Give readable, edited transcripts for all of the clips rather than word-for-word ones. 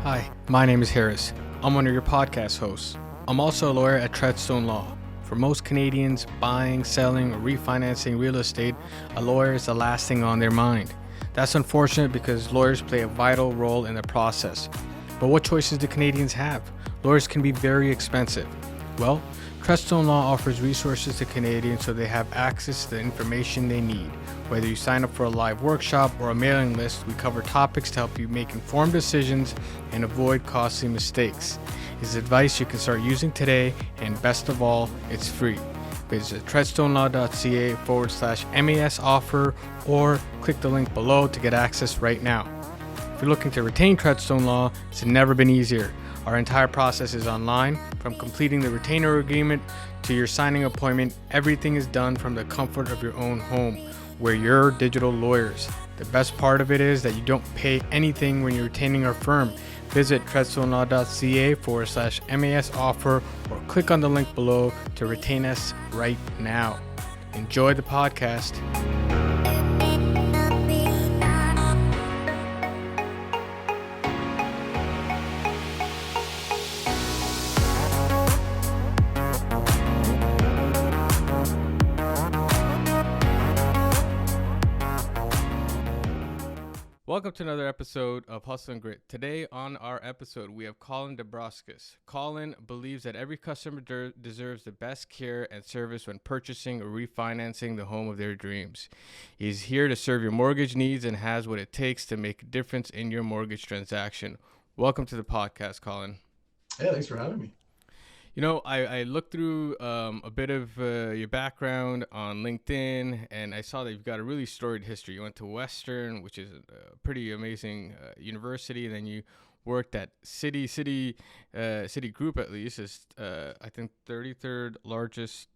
Hi, my name is Harris. I'm one of your podcast hosts. I'm also a lawyer at Treadstone Law. For most Canadians, buying, selling, or refinancing real estate, a lawyer is the last thing on their mind. That's unfortunate because lawyers play a vital role in the process. But what choices do Canadians have? Lawyers can be very expensive. Well, Treadstone Law offers resources to Canadians so they have access to the information they need. Whether you sign up for a live workshop or a mailing list, we cover topics to help you make informed decisions and avoid costly mistakes. It's advice you can start using today, and best of all, it's free. Visit treadstonelaw.ca/MAS offer or click the link below to get access right now. If you're looking to retain Treadstone Law, it's never been easier. Our entire process is online. From completing the retainer agreement to your signing appointment, everything is done from the comfort of your own home. We're your digital lawyers. The best part of it is that you don't pay anything when you're retaining our firm. Visit treadstonelaw.ca/MAS offer or click on the link below to retain us right now. Enjoy the podcast. Welcome to another episode of Hustle and Grit. Today on our episode, we have Colin Dambrauskas. Colin believes that every customer deserves the best care and service when purchasing or refinancing the home of their dreams. He's here to serve your mortgage needs and has what it takes to make a difference in your mortgage transaction. Welcome to the podcast, Colin. Yeah, thanks for having me. You know, I looked through a bit of your background on LinkedIn, and I saw that you've got a really storied history. You went to Western, which is a pretty amazing university, and then you worked at Citi Group, at least, is I think 33rd largest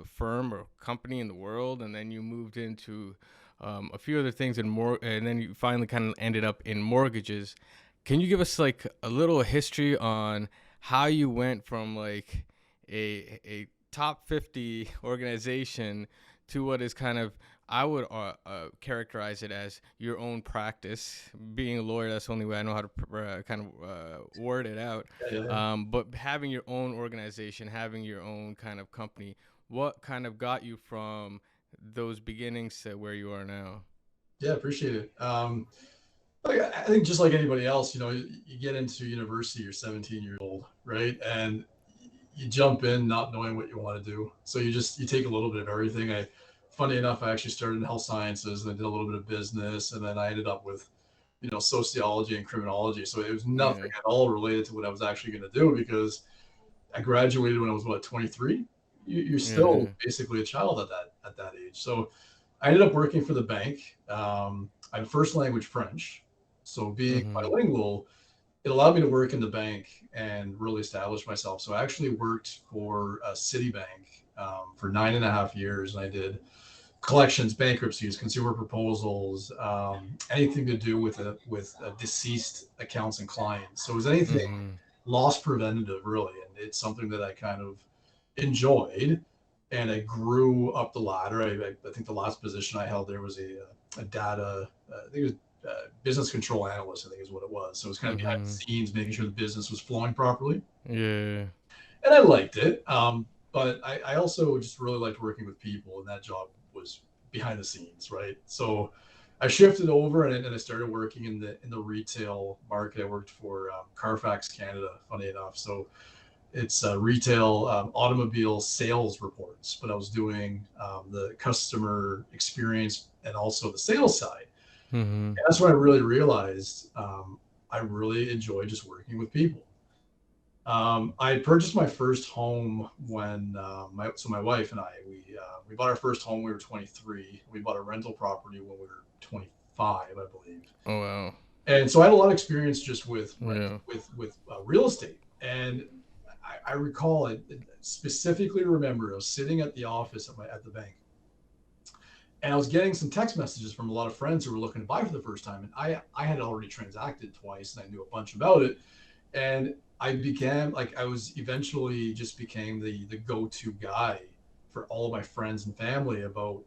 firm or company in the world, and then you moved into a few other things, and then you finally kind of ended up in mortgages. Can you give us like a little history on how you went from like a top 50 organization to what is kind of, I would characterize it as your own practice? Being a lawyer, that's the only way I know how to word it out. But having your own organization, having your own kind of company, what kind of got you from those beginnings to where you are now? Yeah, appreciate it. I think just like anybody else, you get into university, you're 17 years old, right? And you jump in not knowing what you want to do. So you take a little bit of everything. Funny enough, I actually started in health sciences and I did a little bit of business, and then I ended up with, sociology and criminology. So it was nothing at all related to what I was actually going to do, because I graduated when I was 23. You're still basically a child at that age. So I ended up working for the bank. I'm first language French. So being bilingual, it allowed me to work in the bank and really establish myself. So I actually worked for Citibank for 9.5 years, and I did collections, bankruptcies, consumer proposals, anything to do with deceased accounts and clients. So it was anything loss preventative, really, and it's something that I kind of enjoyed, and I grew up the ladder. I think the last position I held there was a data, I think it was business control analyst, I think is what it was. So it was kind of behind the scenes, making sure the business was flowing properly. Yeah. And I liked it. But I also just really liked working with people, and that job was behind the scenes, right? So I shifted over and I started working in the retail market. I worked for Carfax Canada, funny enough. So it's retail automobile sales reports, but I was doing the customer experience and also the sales side. And that's when I really realized I really enjoy just working with people. I purchased my first home when my wife and I we bought our first home when we were 23. We bought a rental property when we were 25, I believe. Oh wow! And so I had a lot of experience just with real estate. And I recall, I specifically remember I was sitting at the office at the bank, and I was getting some text messages from a lot of friends who were looking to buy for the first time. And I had already transacted twice, and I knew a bunch about it. And I began, I was eventually just became the go-to guy for all of my friends and family about,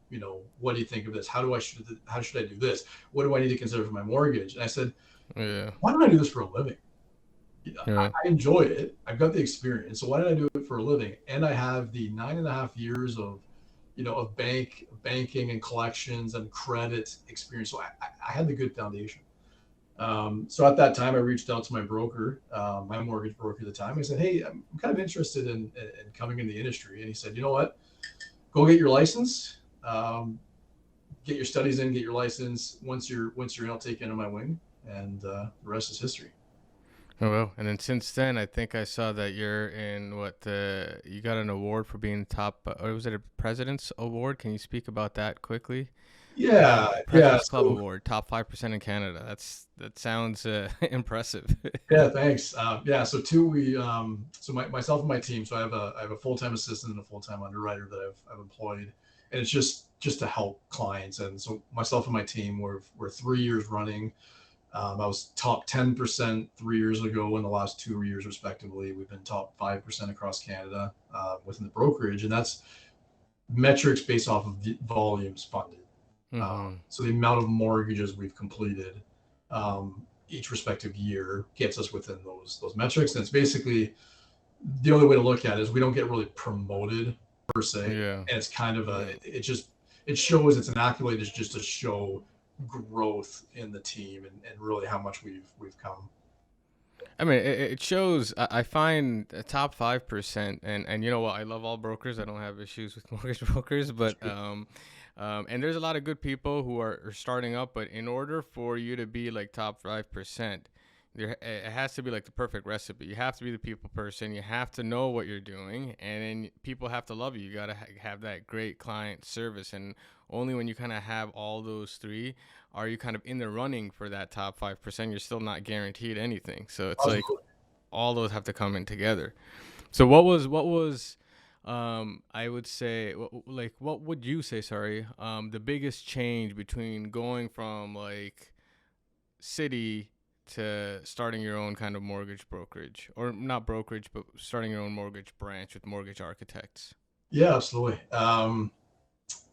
what do you think of this? How should I do this? What do I need to consider for my mortgage? And I said, why don't I do this for a living? Yeah. I enjoy it. I've got the experience. So why did I do it for a living? And I have the 9.5 years of, of banking and collections and credit experience. So I had the good foundation. So at that time, I reached out to my broker, my mortgage broker at the time. I said, "Hey, I'm kind of interested in coming in the industry." And he said, "You know what? Go get your license, get your studies in, get your license. Once you're in, I'll take you under my wing, and the rest is history." Oh, well, and then since then, I think I saw that you're in what you got an award for being top, or was it a President's Award? Can you speak about that quickly? Yeah, yeah. President's Club So Award, top 5% in Canada. That sounds impressive. yeah, thanks. Yeah, so two, so myself and my team. So I have a full time assistant and a full time underwriter that I've employed, and it's just to help clients. And so myself and my team, we're 3 years running. I was top 10% 3 years ago. In the last 2 years, respectively, we've been top 5% across Canada within the brokerage, and that's metrics based off of volumes funded. Mm-hmm. So the amount of mortgages we've completed each respective year gets us within those metrics. And it's basically the only way to look at it is we don't get really promoted per se, Yeah. and it's kind of Yeah. it shows it's an accolade is just to show growth in the team and really how much we've come. I mean, it shows. I find the top 5%, and you know what? I love all brokers. I don't have issues with mortgage brokers, but and there's a lot of good people who are starting up. But in order for you to be like top 5%, it has to be like the perfect recipe. You have to be the people person. You have to know what you're doing, and then people have to love you. You gotta have that great client service, and only when you kind of have all those three are you kind of in the running for that top 5%. You're still not guaranteed anything, so it's like Absolutely. all those have to come in together. So what was I would say like what would you say, sorry, the biggest change between going from like city to starting your own kind of mortgage brokerage, or not brokerage but starting your own mortgage branch with mortgage architects? Yeah, absolutely.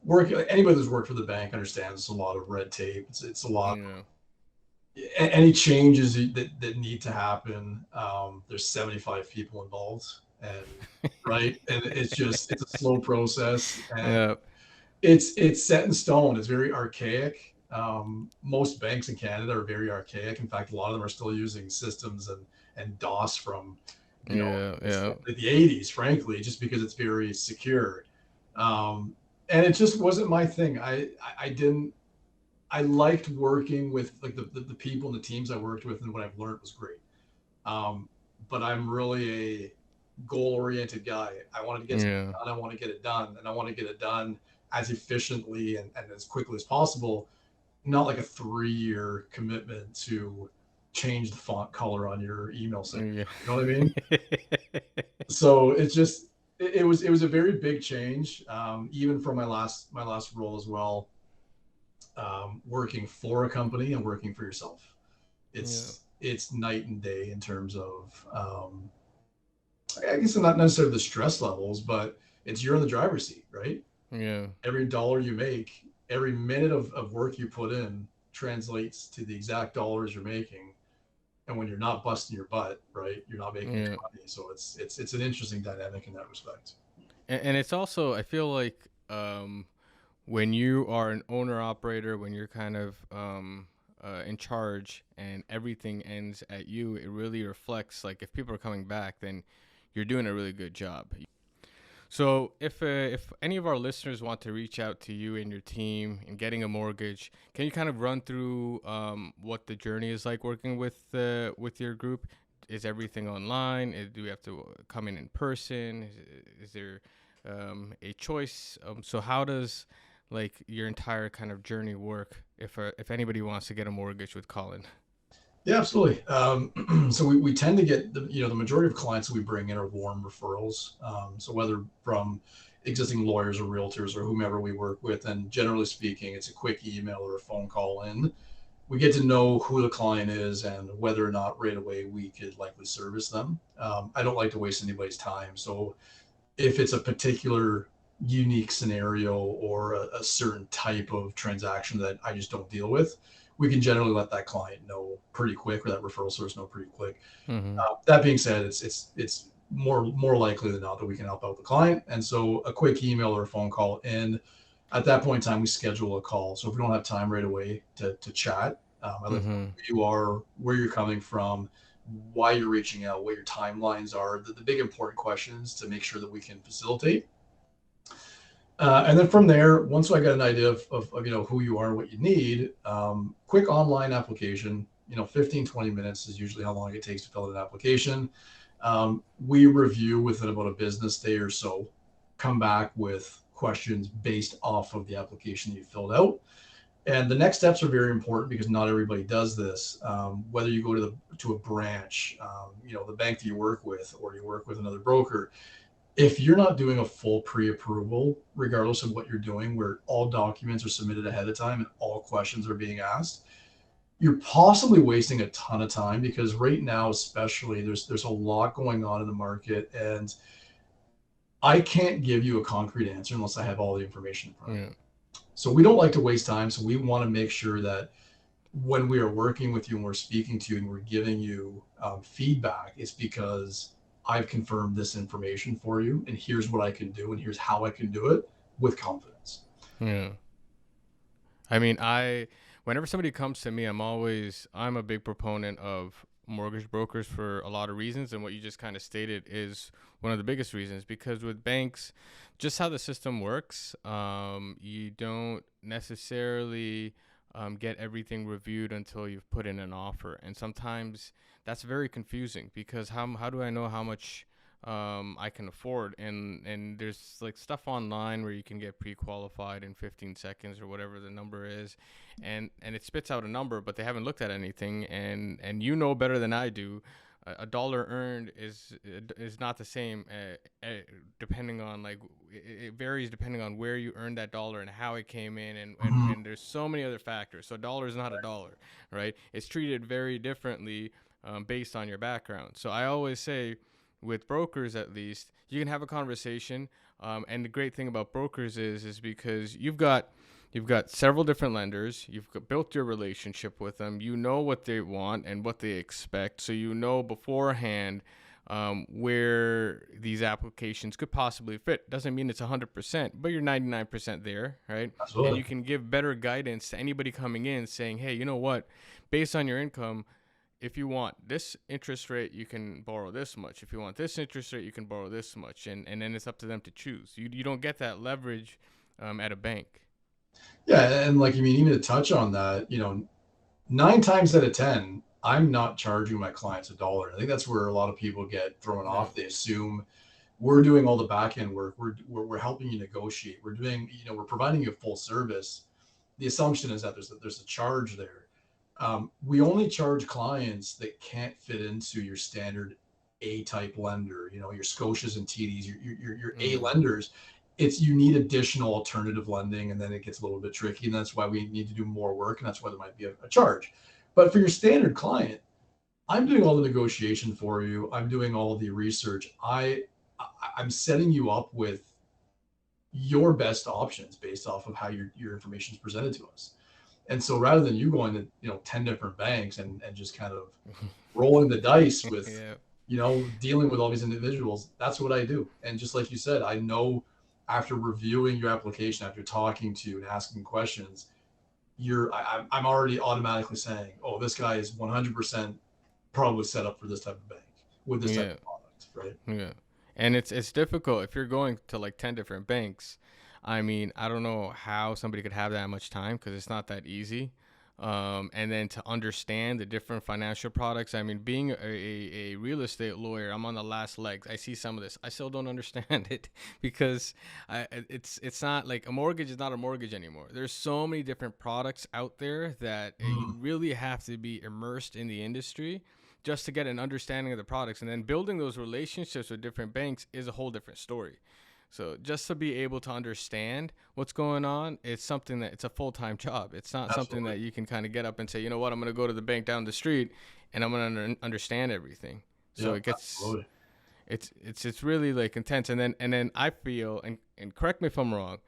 Work Anybody that's worked for the bank understands it's a lot of red tape. It's a lot. Yeah. Any changes that need to happen, there's 75 people involved, and right, and it's a slow process, and Yeah. it's set in stone. It's very archaic. Most banks in Canada are very archaic. In fact, a lot of them are still using systems and DOS from, Yeah. Yeah. the 80s, frankly, just because it's very secure. And it just wasn't my thing. I didn't I liked working with like the people and the teams I worked with, and what I've learned was great. Um, but I'm really a goal oriented guy. I wanted to get something Yeah. done. I want to get it done, and I want to get it done as efficiently and as quickly as possible. Not like a 3 year commitment to change the font color on your email signature. Yeah. You know what I mean? So it's just it was a very big change, even from my last role as well. Working for a company and working for yourself, Yeah. it's night and day in terms of, I guess not necessarily the stress levels, but it's you're in the driver's seat, right? Yeah. Every dollar you make, every minute of work you put in translates to the exact dollars you're making. And when you're not busting your butt, right, you're not making any Yeah. money. So it's an interesting dynamic in that respect. And it's also, I feel like when you are an owner operator, when you're kind of in charge and everything ends at you, it really reflects. Like if people are coming back, then you're doing a really good job. So if any of our listeners want to reach out to you and your team in getting a mortgage, can you kind of run through what the journey is like working with your group? Is everything online? Do we have to come in person? Is there a choice? So how does like your entire kind of journey work if anybody wants to get a mortgage with Colin? Yeah, absolutely. So we tend to get the majority of clients that we bring in are warm referrals. So whether from existing lawyers or realtors or whomever we work with, and generally speaking, it's a quick email or a phone call in. We get to know who the client is and whether or not right away we could likely service them. I don't like to waste anybody's time. So if it's a particular unique scenario or a certain type of transaction that I just don't deal with, we can generally let that client know pretty quick, or that referral source know pretty quick. Mm-hmm. That being said, it's more likely than not that we can help out the client. And so a quick email or a phone call, and at that point in time, we schedule a call. So if we don't have time right away to chat, I like to know Mm-hmm. who you are, where you're coming from, why you're reaching out, what your timelines are, the big important questions to make sure that we can facilitate. And then from there, once I got an idea of who you are and what you need, quick online application, 15, 20 minutes is usually how long it takes to fill out an application. We review within about a business day or so, come back with questions based off of the application that you filled out. And the next steps are very important because not everybody does this. Whether you go to a branch, the bank that you work with, or you work with another broker, if you're not doing a full pre-approval, regardless of what you're doing, where all documents are submitted ahead of time and all questions are being asked, you're possibly wasting a ton of time, because right now, especially, there's a lot going on in the market, and I can't give you a concrete answer unless I have all the information in front of me. Yeah. So we don't like to waste time. So we want to make sure that when we are working with you and we're speaking to you and we're giving you feedback, it's because I've confirmed this information for you, and here's what I can do, and here's how I can do it with confidence. Yeah. I mean, whenever somebody comes to me, I'm a big proponent of mortgage brokers for a lot of reasons, and what you just kind of stated is one of the biggest reasons. Because with banks, just how the system works, you don't necessarily get everything reviewed until you've put in an offer, and sometimes that's very confusing, because how do I know how much I can afford? And there's like stuff online where you can get pre-qualified in 15 seconds or whatever the number is, and it spits out a number, but they haven't looked at anything, and you know better than I do. A dollar earned is not the same, depending on, like, it varies depending on where you earned that dollar and how it came in, and there's so many other factors. So a dollar is not a dollar, right? It's treated very differently based on your background. So I always say, with brokers at least, you can have a conversation. And the great thing about brokers is because you've got several different lenders. Built your relationship with them. You know what they want and what they expect. So you know beforehand where these applications could possibly fit. Doesn't mean it's 100%, but you're 99% there, right? Absolutely. And you can give better guidance to anybody coming in, saying, hey, you know what? Based on your income, if you want this interest rate, you can borrow this much. If you want this interest rate, you can borrow this much. And then it's up to them to choose. You don't get that leverage at a bank. Yeah, and like, even to touch on that, 9 times out of 10, I'm not charging my clients a dollar. I think that's where a lot of people get thrown Yeah. off. They assume we're doing all the back end work. We're helping you negotiate. We're doing, we're providing you a full service. The assumption is that there's a charge there. We only charge clients that can't fit into your standard A type lender, your Scotias and TDs, your A lenders. You need additional alternative lending, and then it gets a little bit tricky, and that's why we need to do more work, and that's why there might be a charge. But for your standard client, I'm doing all the negotiation for you. I'm doing all of the research. I'm setting you up with your best options based off of how your information is presented to us. And so rather than you going to 10 different banks and just kind of rolling the dice with Yeah. dealing with all these individuals, that's what I do. And just like you said, I know after reviewing your application, after talking to you and asking questions, I'm already automatically saying, oh, this guy is 100% probably set up for this type of bank with this type Yeah. of product, right? Yeah. And it's difficult if you're going to like 10 different banks. I mean, I don't know how somebody could have that much time, because it's not that easy. And then to understand the different financial products. I mean, being a real estate lawyer, I'm on the last legs. I see some of this. I still don't understand it, because it's not like a mortgage is not a mortgage anymore. There's so many different products out there that you really have to be immersed in the industry just to get an understanding of the products. And then building those relationships with different banks is a whole different story. So just to be able to understand what's going on, it's something that it's a full-time job. It's not something that you can kind of get up and say, you know what, I'm going to go to the bank down the street and I'm going to understand everything. So it gets, it's really like intense. And then I feel, and correct me if I'm wrong,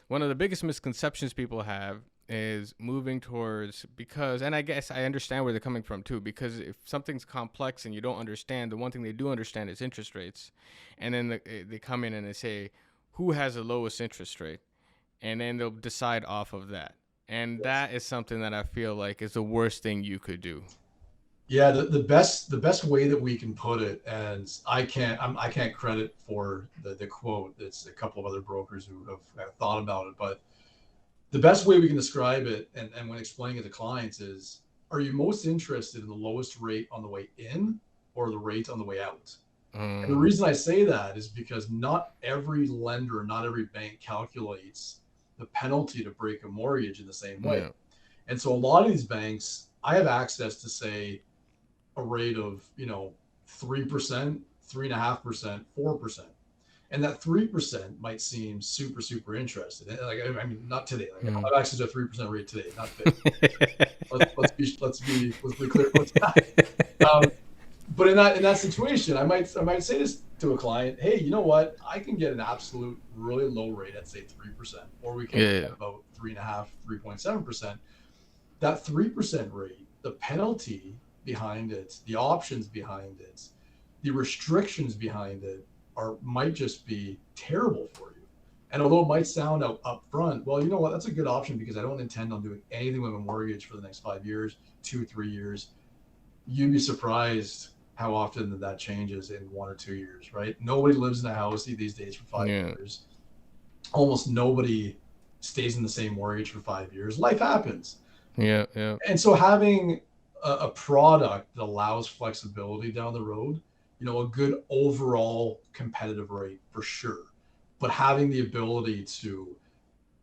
one of the biggest misconceptions people have is moving towards, because, and I guess I understand where they're coming from too, because if something's complex and you don't understand, the one thing they do understand is interest rates. And then they come in and they say, who has the lowest interest rate? And then they'll decide off of that. And Yes. that is something that I feel like is the worst thing you could do. Yeah, the best way that we can put it, and I can't credit for the quote. It's a couple of other brokers who have thought about it, but the best way we can describe it, and when explaining it to clients, is: are you most interested in the lowest rate on the way in, or the rate on the way out? And the Mm, reason I say that is because not every lender, not every bank calculates the penalty to break a mortgage in the same way. yeah, And so a lot of these banks, I have access to, say, a rate of 3%, 3.5%, 4%. And that 3% might seem super, super interested. And like, I mean, not today. Like, I don't mm. have access to a 3% rate today, not today. Let's be clear about that. Um, but in that situation, I might say this to a client: hey, you know what? I can get an absolute really low rate at, say, 3%, or we can look Yeah, at about 3.5, 3.7%. That 3% rate, the penalty behind it, the options behind it, the restrictions behind it might just be terrible for you. And although it might sound up front, well, you know what? That's a good option because I don't intend on doing anything with a mortgage for the next 5 years, 2, 3 years. You'd be surprised how often that changes in 1 or 2 years, right? Nobody lives in a house these days for five yeah, years. Almost nobody stays in the same mortgage for 5 years. Life happens. yeah, yeah, And so having a product that allows flexibility down the road, a good overall competitive rate for sure, but having the ability to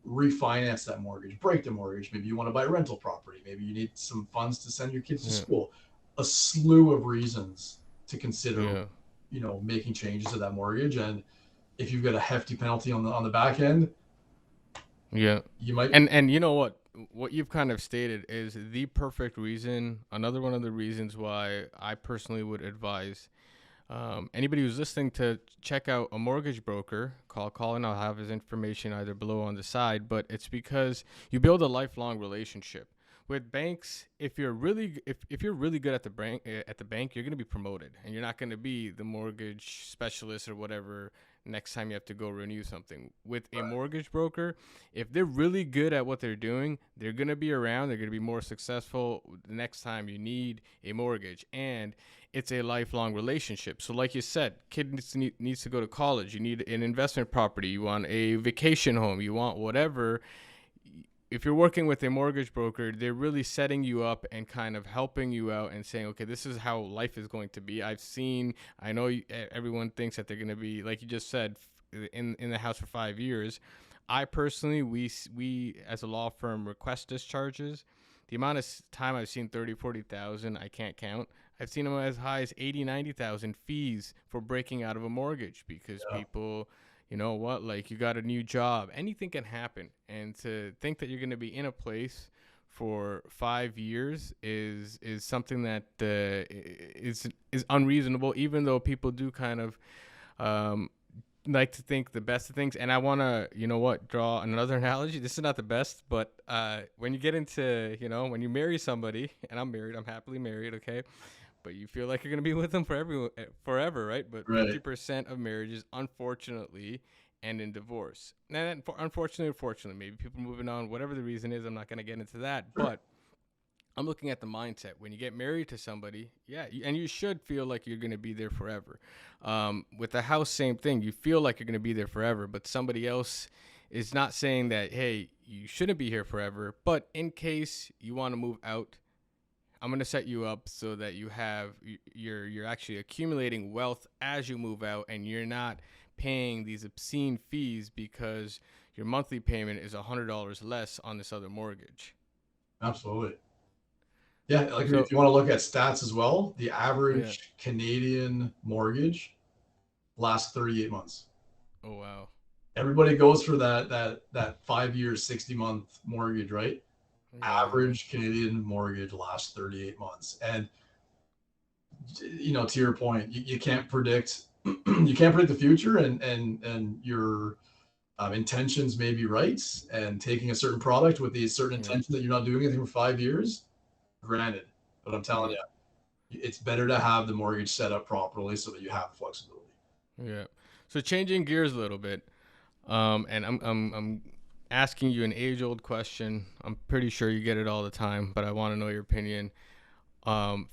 refinance that mortgage, break the mortgage. Maybe you want to buy a rental property. Maybe you need some funds to send your kids to yeah, school. A slew of reasons to consider, yeah. making changes to that mortgage. And if you've got a hefty penalty on the back end, Yeah. you might. And you know what? What you've kind of stated is the perfect reason. Another one of the reasons why I personally would advise anybody who's listening to check out a mortgage broker. Call Colin. I'll have his information either below on the side. But it's because you build a lifelong relationship with banks. If you're really good at the bank, you're gonna be promoted, and you're not gonna be the mortgage specialist or whatever next time you have to go renew something. With a mortgage broker, if they're really good at what they're doing, they're going to be around, they're going to be more successful the next time you need a mortgage. And it's a lifelong relationship. So like you said, kid needs to go to college, you need an investment property, you want a vacation home, you want whatever. If you're working with a mortgage broker, they're really setting you up and kind of helping you out and saying, okay, this is how life is going to be. I know everyone thinks that they're going to be, like you just said, in the house for 5 years. I personally, we as a law firm request discharges. The amount of time I've seen 30, 40,000, I can't count. I've seen them as high as 80, 90,000 fees for breaking out of a mortgage because Yeah, people, you know what, like you got a new job, anything can happen. And to think that you're going to be in a place for 5 years is something that is unreasonable, even though people do kind of um, like to think the best of things. And I want to, you know what, draw another analogy. This is not the best, but when you get into, when you marry somebody, and I'm married, I'm happily married, okay? But you feel like you're gonna be with them forever, right? But right. 50% of marriages, unfortunately, end in divorce. And unfortunately, or fortunately, maybe people moving on, whatever the reason is. I'm not gonna get into that, Sure. but I'm looking at the mindset. When you get married to somebody, yeah, and you should feel like you're gonna be there forever. With the house, same thing. You feel like you're gonna be there forever, but somebody else is not saying that. Hey, you shouldn't be here forever. But in case you want to move out, I'm gonna set you up so that you're actually accumulating wealth as you move out, and you're not paying these obscene fees because your monthly payment is $100 less on this other mortgage. Absolutely. Yeah, like if So you want to look at stats as well, the yeah. average Canadian mortgage lasts 38 months. Oh wow. Everybody goes for that 5 year, 60-month mortgage, right? Yeah, yeah, Average Canadian mortgage lasts 38 months. And to your point, you can't predict you can't predict the future, and your intentions may be right, and taking a certain product with the certain Yeah. intention that you're not doing anything for 5 years, granted. But I'm telling Yeah. you, it's better to have the mortgage set up properly so that you have flexibility. Yeah. So changing gears a little bit, and I'm asking you an age-old question. I'm pretty sure you get it all the time, but I want to know your opinion.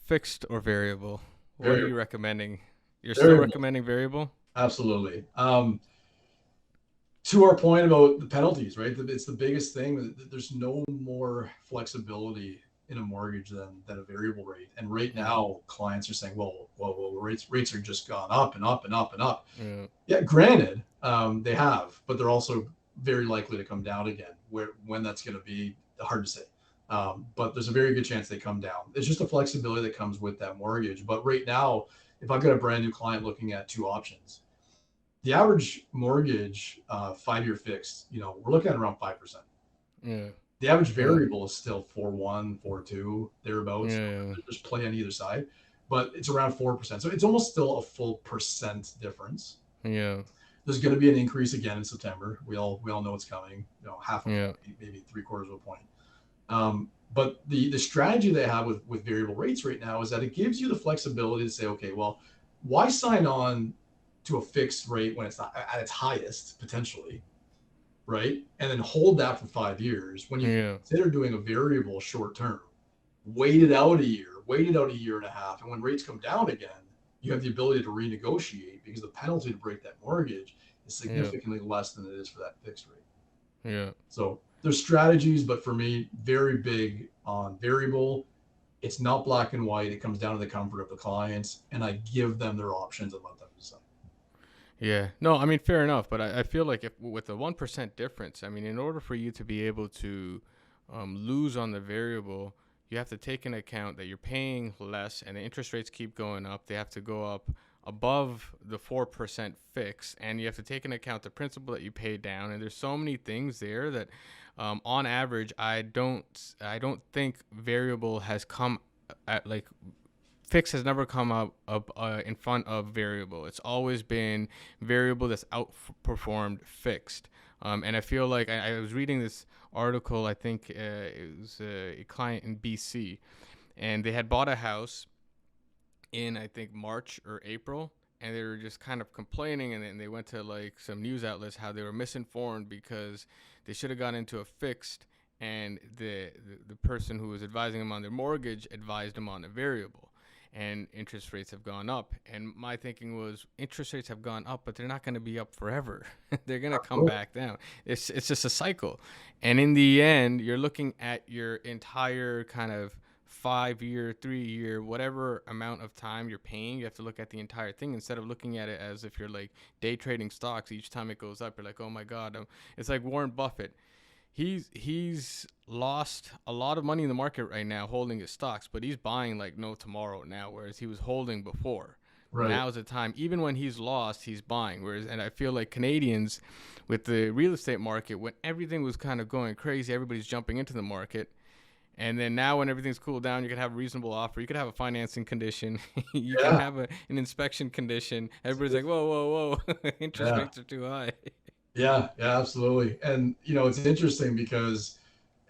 Fixed or variable? What are Very, you recommending? You're still very, recommending variable? absolutely. To our point about the penalties, right? It's the biggest thing. There's no more flexibility in a mortgage than a variable rate. And right Yeah. now, clients are saying, well, rates are just gone up and up and up and up. Yeah. Yeah, granted, they have, but they're also very likely to come down again. When that's going to be, hard to say. But there's a very good chance they come down. It's just a flexibility that comes with that mortgage. But right now, if I've got a brand new client looking at two options, the average mortgage, 5 year fixed, we're looking at around 5%. Yeah. The average Well. variable is still 4.1, 4.2, thereabouts. Yeah. There's play on either side, but it's around 4%. So it's almost still a full percent difference. Yeah. There's going to be an increase again in September. We all know it's coming. Half a Yeah. point, maybe 3/4 of a point. But the strategy they have with variable rates right now is that it gives you the flexibility to say, okay, well, why sign on to a fixed rate when it's not at its highest potentially, right? And then hold that for 5 years when you Yeah. consider doing a variable short term, wait it out a year, wait it out a year and a half, and when rates come down again, you have the ability to renegotiate because the penalty to break that mortgage is Yeah. significantly less than it is for that fixed rate. Yeah. So there's strategies, but for me, very big on variable. It's not black and white. It comes down to the comfort of the clients, and I give them their options and let them decide. Yeah. No, I mean, fair enough. But I feel like if with the 1% difference, I mean, in order for you to be able to lose on the variable, you have to take into account that you're paying less and the interest rates keep going up. They have to go up above the 4% fix, and you have to take into account the principal that you pay down. And there's so many things there that, on average, I don't think variable has come at like fixed has never come up in front of variable. It's always been variable that's outperformed fixed. And I feel like I was reading this article. I think it was a client in BC, and they had bought a house in I think March or April, and they were just kind of complaining, and then they went to like some news outlets how they were misinformed because they should have gone into a fixed, and the person who was advising them on their mortgage advised them on a variable, and interest rates have gone up. And my thinking was interest rates have gone up, but they're not going to be up forever. They're going to come Absolutely. back down. It's just a cycle. And in the end, you're looking at your entire kind of 5 year, 3 year, whatever amount of time you're paying. You have to look at the entire thing instead of looking at it as if you're like day trading stocks. Each time it goes up, you're like, oh my God. It's like Warren Buffett. He's lost a lot of money in the market right now holding his stocks, but he's buying like no tomorrow now, whereas he was holding before. Right. Now's the time. Even when he's lost, he's buying. And I feel like Canadians, with the real estate market, when everything was kind of going crazy, everybody's jumping into the market. And then now, when everything's cooled down, you can have a reasonable offer. You could have a financing condition. You can Yeah. have an inspection condition. Everybody's like, whoa, whoa, whoa, interest Yeah. rates are too high. Yeah. Yeah. Absolutely. And it's interesting because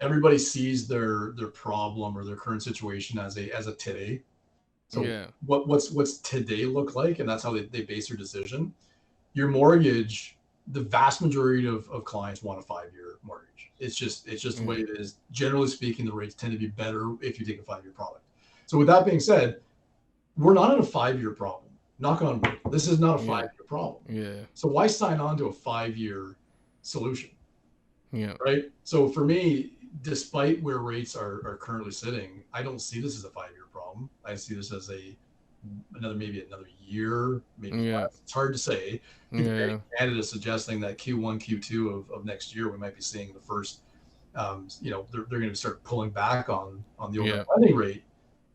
everybody sees their problem or their current situation as a today. So Yeah, what's today look like, and that's how they base their decision. Your mortgage, the vast majority of clients want a 5 year mortgage. It's just the way yeah, it is. Generally speaking, the rates tend to be better if you take a 5 year product. So with that being said, we're not in a 5 year problem. Knock on wood. This is not a yeah, 5 year problem. yeah, So why sign on to a 5 year solution? yeah, Right. So for me, despite where rates are currently sitting, I don't see this as a 5 year problem. I see this as maybe another year, maybe yeah, less. It's hard to say. I think the Bank yeah, of Canada is suggesting that Q1, Q2 of next year, we might be seeing the first, they're going to start pulling back on the overnight yeah, lending rate.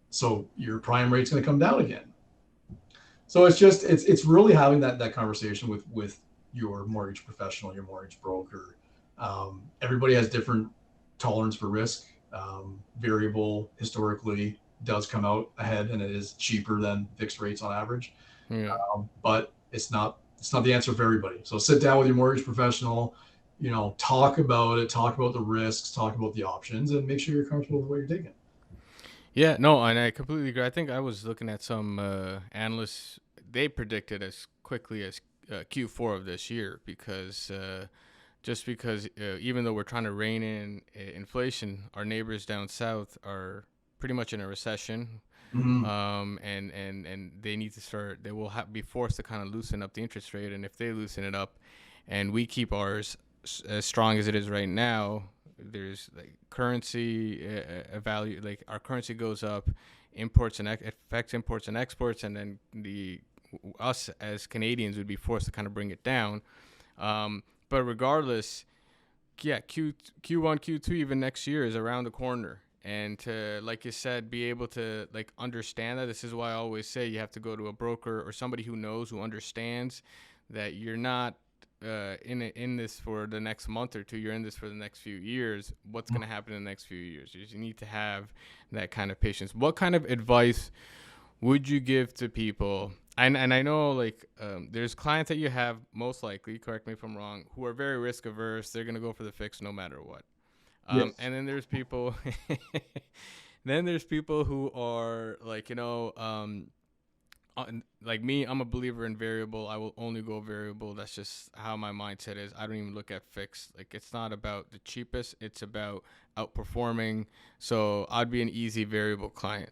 So your prime rate's going to come down again. So it's really having that conversation with your mortgage professional, your mortgage broker. Everybody has different tolerance for risk. Variable historically does come out ahead, and it is cheaper than fixed rates on average. yeah, But it's not the answer for everybody. So sit down with your mortgage professional, talk about it, talk about the risks, talk about the options, and make sure you're comfortable with what you're taking. Yeah, no, and I completely agree. I think I was looking at some analysts; they predicted as quickly as Q4 of this year because just because even though we're trying to rein in inflation, our neighbors down south are pretty much in a recession. Mm-hmm. And they need to start. They will be forced to kind of loosen up the interest rate, and if they loosen it up, and we keep ours as strong as it is right now, there's like currency value. Like our currency goes up, imports and affects imports and exports, and then the us as Canadians would be forced to kind of bring it down. But regardless, yeah, Q1, Q2, even next year is around the corner. And to, like you said, be able to like understand that. This is why I always say you have to go to a broker or somebody who knows, who understands that you're not in this for the next month or two. You're in this for the next few years. What's going to happen in the next few years? You need to have that kind of patience. What kind of advice would you give to people? And I know like there's clients that you have, most likely, correct me if I'm wrong, who are very risk averse. They're gonna go for the fix no matter what. Yes. And then there's people, then there's people who are like like me. I'm a believer in variable. I will only go variable. That's just how my mindset is. I don't even look at fixed. Like it's not about the cheapest. It's about outperforming. So I'd be an easy variable client.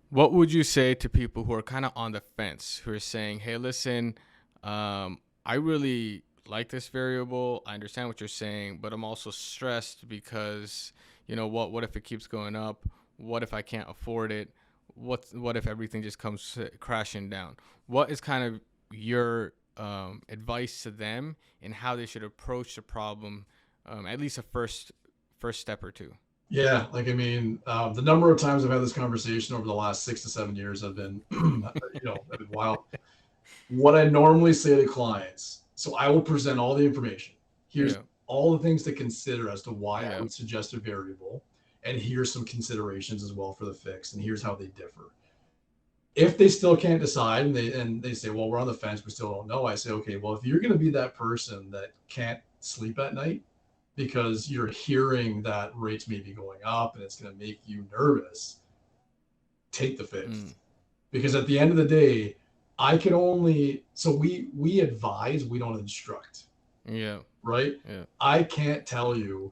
What would you say to people who are kind of on the fence, who are saying, "Hey, listen, I really like this variable. I understand what you're saying, but I'm also stressed because what if it keeps going up? What if I can't afford it? What if everything just comes crashing down?" What is kind of your advice to them and how they should approach the problem, at least a first step or two? Yeah, like I mean, the number of times I've had this conversation over the last 6 to 7 years have been, have been wild. What I normally say to clients, so I will present all the information. Here's Yeah, all the things to consider as to why I yeah, would suggest a variable, and here's some considerations as well for the fixed, and here's how they differ. If they still can't decide and they say, well, we're on the fence, we still don't know, I say, okay, well, if you're going to be that person that can't sleep at night because you're hearing that rates may be going up and it's going to make you nervous, take the mm, fixed. Because at the end of the day, I can only, so we advise, we don't instruct, yeah, right? yeah, I can't tell you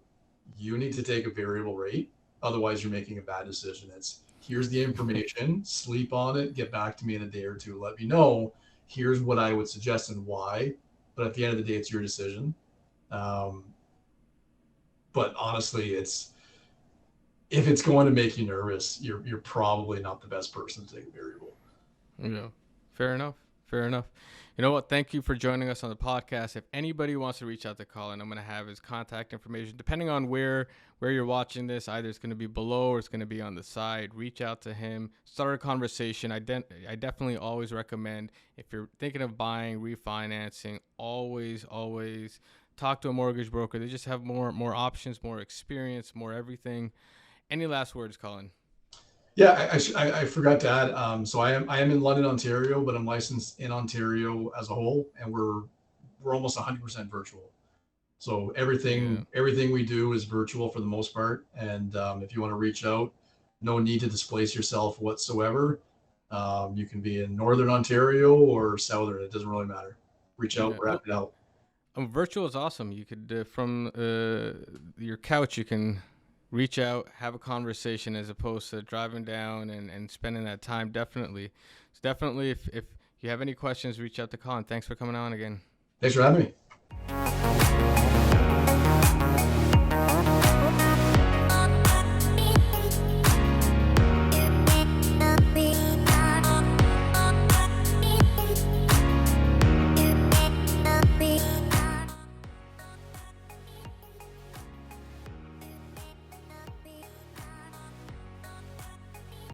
you need to take a variable rate, otherwise you're making a bad decision. It's here's the information, sleep on it, get back to me in a day or two, let me know. Here's what I would suggest and why. But at the end of the day, it's your decision. Um, but honestly, it's if it's going to make you nervous, you're probably not the best person to take a variable. yeah. Fair enough. Fair enough. You know what? Thank you for joining us on the podcast. If anybody wants to reach out to Colin, I'm going to have his contact information. Depending on where you're watching this, either it's going to be below or it's going to be on the side. Reach out to him. Start a conversation. I definitely always recommend if you're thinking of buying, refinancing, always talk to a mortgage broker. They just have more options, more experience, more everything. Any last words, Colin? Yeah, I forgot to add. So I am in London, Ontario, but I'm licensed in Ontario as a whole, and we're almost 100% virtual. So Yeah. everything we do is virtual for the most part. And if you want to reach out, no need to displace yourself whatsoever. You can be in Northern Ontario or Southern. It doesn't really matter. Reach out. Yeah. We're No, happy to help. virtual is awesome. You could from your couch, you can reach out, have a conversation as opposed to driving down and spending that time. Definitely, it's definitely if you have any questions, reach out to Colin. Thanks for coming on again. Thanks for having me.